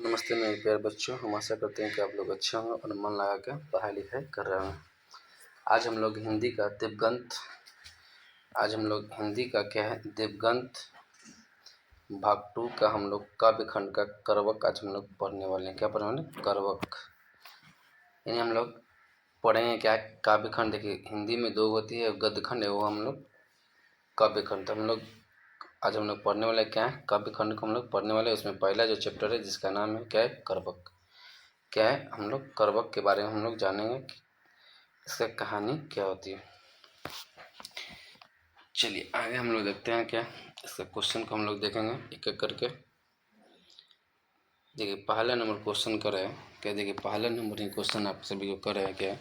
नमस्ते मेरे प्यारे बच्चों, हम आशा करते हैं कि आप लोग अच्छे होंगे और मन लगा कर पढ़ाई लिखाई कर रहे हैं। आज हम लोग हिंदी का क्या है दिव्यगंत भाग 2 का हम लोग काव्य खंड का करवक आज हम लोग पढ़ने वाले हैं। क्या पढ़ने वाले? करवक। यानी हम लोग पढ़ेंगे क्या? काव्य खंड। देखिए हिंदी में 2 होती है, गद्य खंड है, वो हम लोग काव्य खंड। तो आज हम लोग पढ़ने वाले क्या है? काव्य खंड को हम लोग पढ़ने वाले। उसमें पहला जो चैप्टर है जिसका नाम है क्या है? करवक। क्या है? हम लोग करवक के बारे में हम लोग जानेंगे कि इसका कहानी क्या होती है। चलिए आगे हम लोग देखते हैं क्या इसका क्वेश्चन को हम लोग देखेंगे एक एक करके। देखिए पहला नंबर क्वेश्चन कर रहे हैं क्या? देखिए पहला नंबर ही क्वेश्चन आप सभी को कर रहे हैं क्या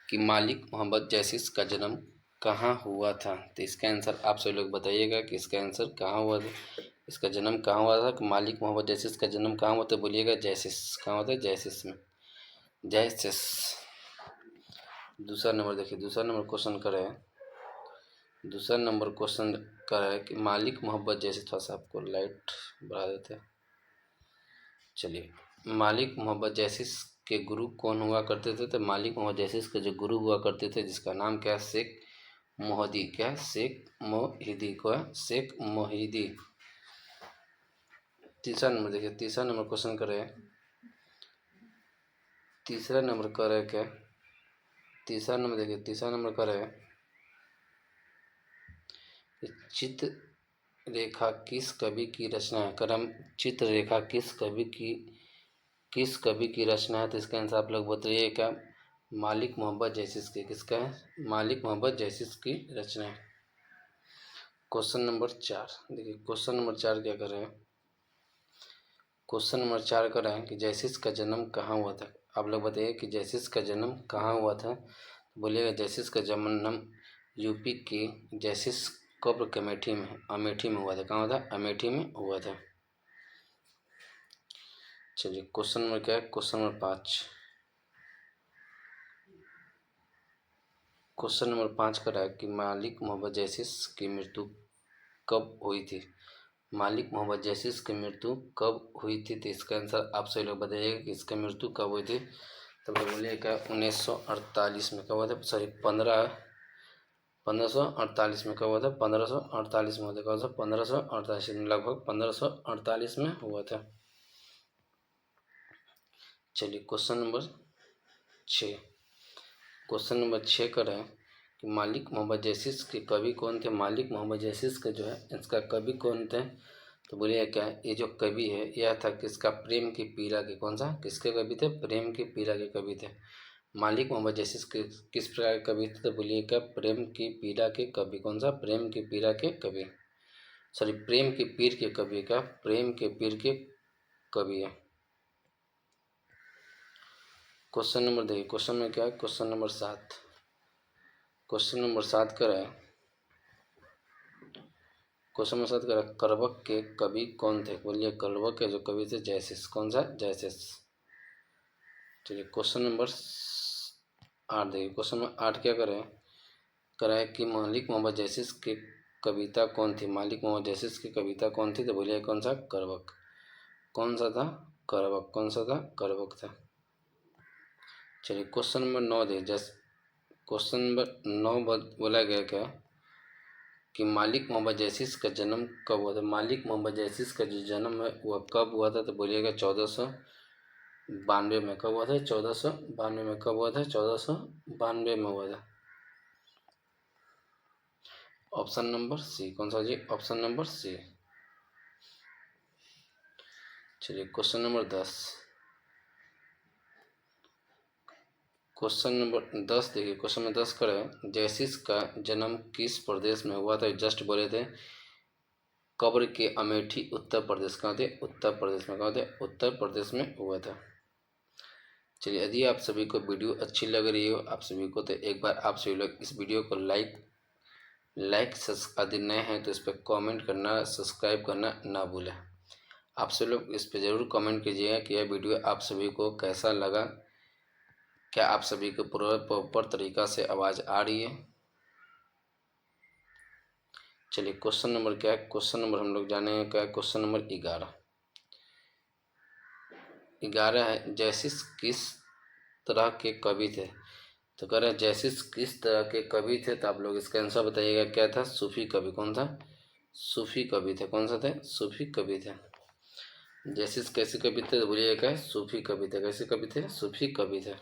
कि मालिक मोहम्मद जैसिस का जन्म कहाँ हुआ था। तो इसका आंसर आप सभी लोग बताइएगा कि इसका आंसर कहाँ हुआ था, इसका जन्म कहाँ हुआ था। कि मालिक मोहम्मद जैसिस का जन्म कहाँ हुआ था? बोलिएगा जैसिस। कहाँ होता है? जैसिस में। जैसिस। दूसरा नंबर देखिए, दूसरा नंबर क्वेश्चन कर रहे हैं। दूसरा नंबर क्वेश्चन कर रहा है कि मालिक मोहब्बत जैसे, थोड़ा सा आपको लाइट बढ़ा देते हैं। चलिए, मालिक मोहब्बत जैसिस के गुरु कौन हुआ करते थे? तो मालिक मोहम्मद जैसिस के जो गुरु हुआ करते थे जिसका नाम क्या है? शेख मोहिदी। क्या है? शेख मोहिदी। को है? शेख मोहिदी। तीसरा नंबर देखिए, तीसरा नंबर क्वेश्चन कर रहे हैं। तीसरा नंबर कर रहे हैं क्या? तीसरा नंबर देखिए, तीसरा नंबर कर रहे हैं चित्र रेखा किस कवि की रचना है? क्रम चित्र रेखा किस कवि की रचना है? तो इसका आंसर आप लोग बताइए क्या? मालिक मोहब्बत जैसिस की। किसका है? मालिक मोहब्बत जैसिस की रचना है। क्वेश्चन नंबर 4 देखिए, क्वेश्चन नंबर 4 क्या कर रहे हैं? क्वेश्चन नंबर 4 कर रहे हैं कि जैसिस का जन्म कहाँ हुआ था। आप लोग बताइए कि जैसिस का जन्म कहाँ हुआ था। बोलिएगा जैसिस का जन्म यूपी के जैसिस कब्र अमेठी में हुआ था। कहाँ हुआ था? अमेठी में हुआ था। चलिए क्वेश्चन नंबर क्या है? Question number 5। क्वेश्चन नंबर 5 का है कि मालिक मोहम्मद जैसिस की मृत्यु कब हुई थी? मालिक मोहम्मद जैसिस की मृत्यु कब हुई थी? तो इसका आंसर आप सभी लोग बताइएगा कि इसकी मृत्यु कब हुई थी। तो बोलिएगा 1948 में। कब हुआ था? सॉरी 1548 में। कब हुआ था? 1548 में हुआ था। कब था? 1548 में, लगभग 1548 में हुआ था। चलिए क्वेश्चन नंबर 6। क्वेश्चन नंबर 6 कर रहे हैं कि मालिक मोहम्मद जैसिस के कवि कौन थे? मालिक मोहम्मद जैसिस के जो है इसका कवि कौन थे? तो बोलिए क्या है? ये जो कवि है यह था किसका? प्रेम की पीड़ा के। कौन सा? किसके कवि थे? प्रेम की पीड़ा के कवि थे। मालिक मोहम्मद जैसिस के किस प्रकार के कवि थे? तो बोलिए क्या? प्रेम की पीड़ा के कवि। कौन सा? प्रेम की पीड़ा के कवि। सॉरी, प्रेम के पीर के कवि का, प्रेम के पीर के कवि है। क्वेश्चन नंबर देखिए, क्वेश्चन में क्या है? Question number 7। क्वेश्चन नंबर 7 कर रहा है। क्वेश्चन नंबर 7 कर रहा है करवक के कवि कौन थे? बोलिए करवक के जो कवि थे जैसिस। कौन सा? जैसिस। चलिए क्वेश्चन नंबर 8 देखिए, क्वेश्चन नंबर 8 क्या करें? करा है कि मालिक मोहम्मद जैसिस की कविता कौन थी? मालिक मोहम्मद जैसिस की कविता कौन थी? तो बोलिए कौन सा? करवक। कौन सा था? करवक। कौन सा था? करवक था। चलिए क्वेश्चन नंबर 9 दे जैसे क्वेश्चन नंबर 9 बोला गया क्या कि मालिक मोहम्मद जैसिस का जन्म कब हुआ था? मालिक मोहम्मद जैसिस का जो जन्म है वह कब हुआ था? तो बोलिएगा 1492 में। कब हुआ था? 1492 में। कब हुआ था? 1492 में हुआ था। Option number C. कौन सा जी? ऑप्शन नंबर सी। चलिए क्वेश्चन नंबर 10। क्वेश्चन नंबर 10 देखिए, क्वेश्चन नंबर 10 करें जैसिस का जन्म किस प्रदेश में हुआ था? जस्ट बोले थे कब्र के अमेठी उत्तर प्रदेश। कहाँ थे? उत्तर प्रदेश में। कहाँ थे? उत्तर प्रदेश में हुआ था। चलिए यदि आप सभी को वीडियो अच्छी लग रही हो आप सभी को, तो एक बार आप सभी लोग इस वीडियो को लाइक यदि नए हैं तो इस पर कमेंट करना, सब्सक्राइब करना ना भूलें। आप सभी लोग इस पर ज़रूर कमेंट कीजिएगा कि यह वीडियो आप सभी को कैसा लगा। क्या आप सभी को प्रॉपर तरीका से आवाज़ आ रही है? चलिए क्वेश्चन नंबर क्या है? क्वेश्चन नंबर हम लोग जानेंगे क्या है? Question number 11। 11 है, जैसिस किस तरह के कवि थे? तो कह रहे हैं जैसिस किस तरह के कवि थे, तो आप लोग इसका आंसर बताइएगा क्या था? सूफी कवि। कौन था? सूफी कवि थे। कौन सा थे? सूफी कवि थे। जैसिस कैसे कवि थे? तो बोलिएगा क्या है? सूफी कवि थे। कैसे कवि थे? सूफी कवि थे।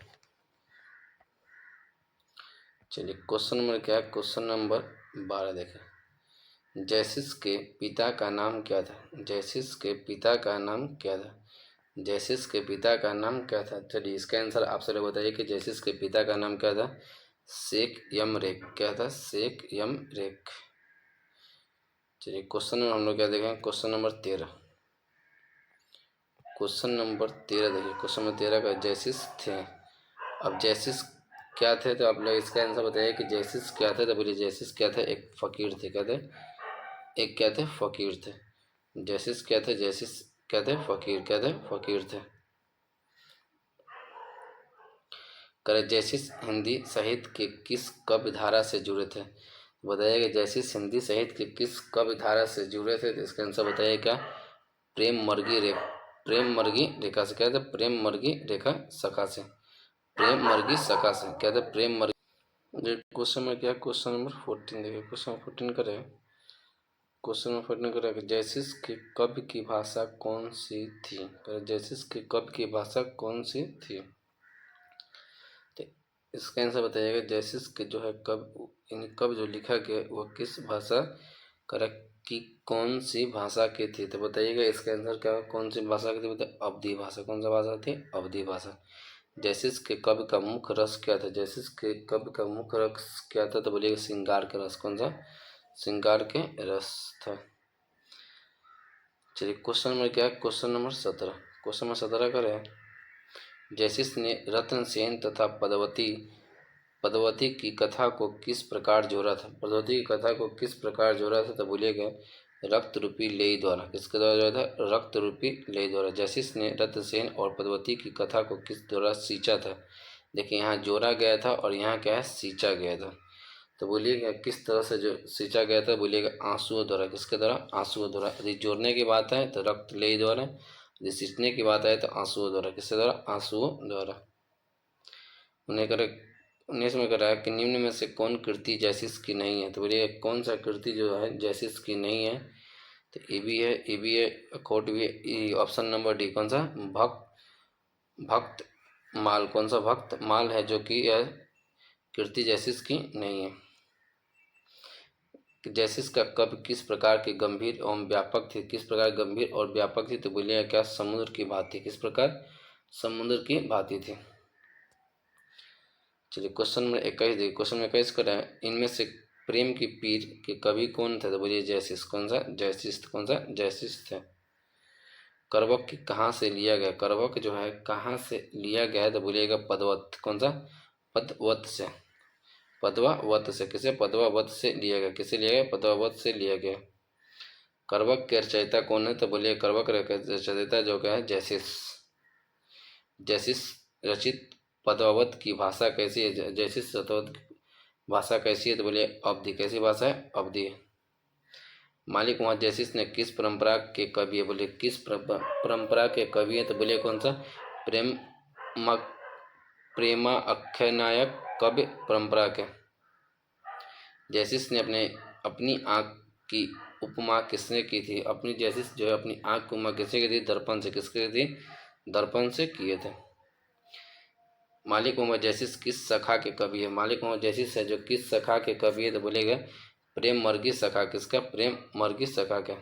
चलिए क्वेश्चन नंबर क्या है? क्वेश्चन नंबर 12 देखें। जैसिस के पिता का नाम क्या था? जैसिस के पिता का नाम क्या था? जैसिस के पिता का नाम क्या था? चलिए इसका आंसर आप सर बताइए कि जैसिस के पिता का नाम क्या था? शेख यमरेक। क्या था? शेख यमरेक। चलिए क्वेश्चन नंबर हम लोग क्या देखें? Question number 13। क्वेश्चन नंबर 13 देखिए। क्वेश्चन नंबर 13 का जैसिस थे। अब जैसिस क्या थे? तो आप लोग इसका आंसर बताइए कि जैसिस क्या थे? तो बोलिए जैसिस क्या थे? एक फ़कीर थे। क्या थे? एक क्या थे? फ़कीर थे। जैसिस क्या थे? जैसिस क्या थे? फ़कीर। क्या थे? फ़कीर थे। करें जैसिस हिंदी साहित्य के किस काव्य धारा से जुड़े थे? बताइए कि जैसिस हिंदी साहित्य के किस काव्य धारा से जुड़े थे? तो इसका आंसर बताइए क्या? प्रेम मर्गी रे प्रेम मर्गी रेखा से। क्या था? प्रेम मर्गी रेखा शाखा से। प्रेम मर्गी शाखा से। क्या था? प्रेम मर्गी। क्वेश्चन में क्या? क्वेश्चन नंबर 14 देखिए। क्वेश्चन नंबर 14 करें। क्वेश्चन नंबर 14 करें जैसिस के काव्य की भाषा कौन सी थी? जैसिस के काव्य की भाषा कौन सी थी? तो इसका आंसर बताइएगा जैसिस के जो है कब यानी कब जो लिखा गया वह किस भाषा करेक्ट की कौन सी भाषा की थी? तो बताइएगा इसका आंसर क्या? कौन सी भाषा की थी? बताइए अवधी भाषा। कौन सा भाषा थी? अवधी भाषा। जैसिस के कवि का मुख्य रस क्या था? जैसिस के कवि का मुख्य रस क्या था? तो बोलिएगा श्रृंगार के रस। कौन सा? श्रृंगार के रस था। चलिए क्वेश्चन नंबर क्या है? Question number 17। क्वेश्चन नंबर 17 करें। जैसिस ने रत्नसेन तथा पद्मावती की कथा को किस प्रकार जोड़ा था? पद्मावती की कथा को किस प्रकार जोड़ा था? तो बोलिएगा रक्त रूपी लेई द्वारा। किसके द्वारा जोड़ा था? रक्त रूपी लेई द्वारा। जैसिस ने रत्नसेन और पद्मावती की कथा को किस द्वारा सींचा था? देखिए यहाँ जोड़ा गया था और यहाँ क्या है? सींचा गया था। तो बोलिएगा किस तरह से जो सींचा गया था? बोलिएगा आंसुओं द्वारा। किसके द्वारा? आंसुओं द्वारा। यदि जोड़ने की बात है तो रक्त लेई द्वारा, यदि सींचने की बात है तो आंसुओं द्वारा। किसके द्वारा? आंसुओं द्वारा। उन्हें कर 19 में करा कि निम्न में से कौन कृति जैसिस की नहीं है? तो बोलिए कौन सा कृति जो है जैसिस की नहीं है? तो ए भी है, ए भी है, अखोट भी है। Option number D. कौन सा? भक्त माल। कौन सा? भक्त माल है जो कि यह कृति जैसिस की नहीं है। कि जैसिस का कवि किस प्रकार के गंभीर एवं व्यापक थे? किस प्रकार गंभीर और व्यापक थी? तो बोलिए क्या? समुद्र की भांति। किस प्रकार? समुद्र की भांति थी। चलिए क्वेश्चन नंबर 21 देखिए। क्वेश्चन नंबर 21 कर रहे हैं इनमें से प्रेम की पीर के कवि कौन थे? तो बोलिए जैसिस। कौन सा? जैसिस। कौन सा? जैसिस थे। करवक की कहाँ से लिया गया? करवक जो है कहाँ से लिया गया है? तो बोलिएगा पदवत। कौन सा? पदवत से। पदवावत से। किसे? पदवावत से लिया गया। किसे लिया गया? पदवावत से लिया गया। करवक के रचयिता कौन है? तो बोलिए करवक रचयिता जो क्या है? जैसिस। जैसिस रचित पदवावत की भाषा कैसी है? जैसिस रचित भाषा कैसी है? तो बोलिए अवधि। कैसी भाषा है? अवधि। मालिक मोहम्मद जैसिस ने किस परंपरा के कवि है? बोलिए किस परंपरा के कवि है? तो बोलिए कौन सा? प्रेम प्रेमा आख्यानायक कवि परंपरा के। जैसिस ने अपनी आँख की उपमा किसने की थी? अपनी जैसिस जो है अपनी आँख की उपमा किसने की थी? दर्पण से। किसके थी? दर्पण से किए थे। मालिक मोहम्मद जैसिस किस शाखा के कवि है? मालिक मोहम्मद जैसिस है जो किस शाखा के कवि है? तो बोलेगा प्रेम मर्गी शाखा। किसका? प्रेम मर्गी शाखा का।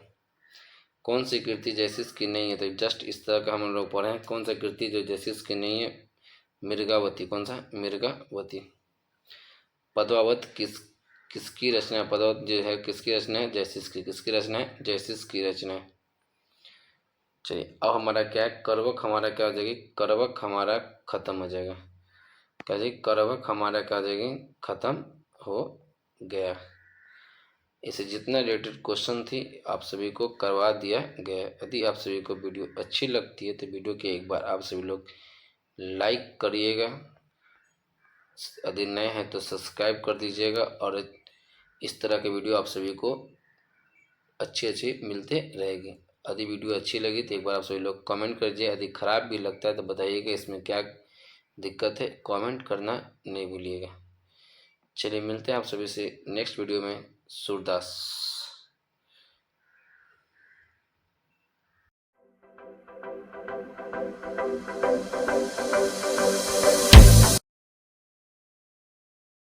कौन सी कृति जैसिस की नहीं है? तो जस्ट इस तरह का हम लोग पढ़े हैं। कौन सा कृति जो जैसिस की नहीं है? मिर्गावती। कौन सा? मिर्गावती। पद्मावत किसकी रचना है? पद्मावत जो है किसकी रचना है? जैसिस की। किसकी रचना है? जैसिस की रचना है। चलिए अब हमारा क्या है? करवक हमारा क्या हो जाएगी? करवक हमारा खत्म हो जाएगा। क्या जी? करवक हमारा क्या हो जाएगी? खत्म हो गया। इसे जितना रिलेटेड क्वेश्चन थी आप सभी को करवा दिया गया। यदि आप सभी को वीडियो अच्छी लगती है तो वीडियो के एक बार आप सभी लोग लाइक करिएगा। यदि नए हैं तो सब्सक्राइब कर दीजिएगा और इस तरह के वीडियो आप सभी को अच्छी अच्छी मिलते रहेगी। यदि वीडियो अच्छी लगी तो एक बार आप सभी लोग कमेंट करिए। यदि ख़राब भी लगता है तो बताइए कि इसमें क्या दिक्कत है, कमेंट करना नहीं भूलिएगा। चलिए मिलते हैं आप सभी से नेक्स्ट वीडियो में। सूरदास।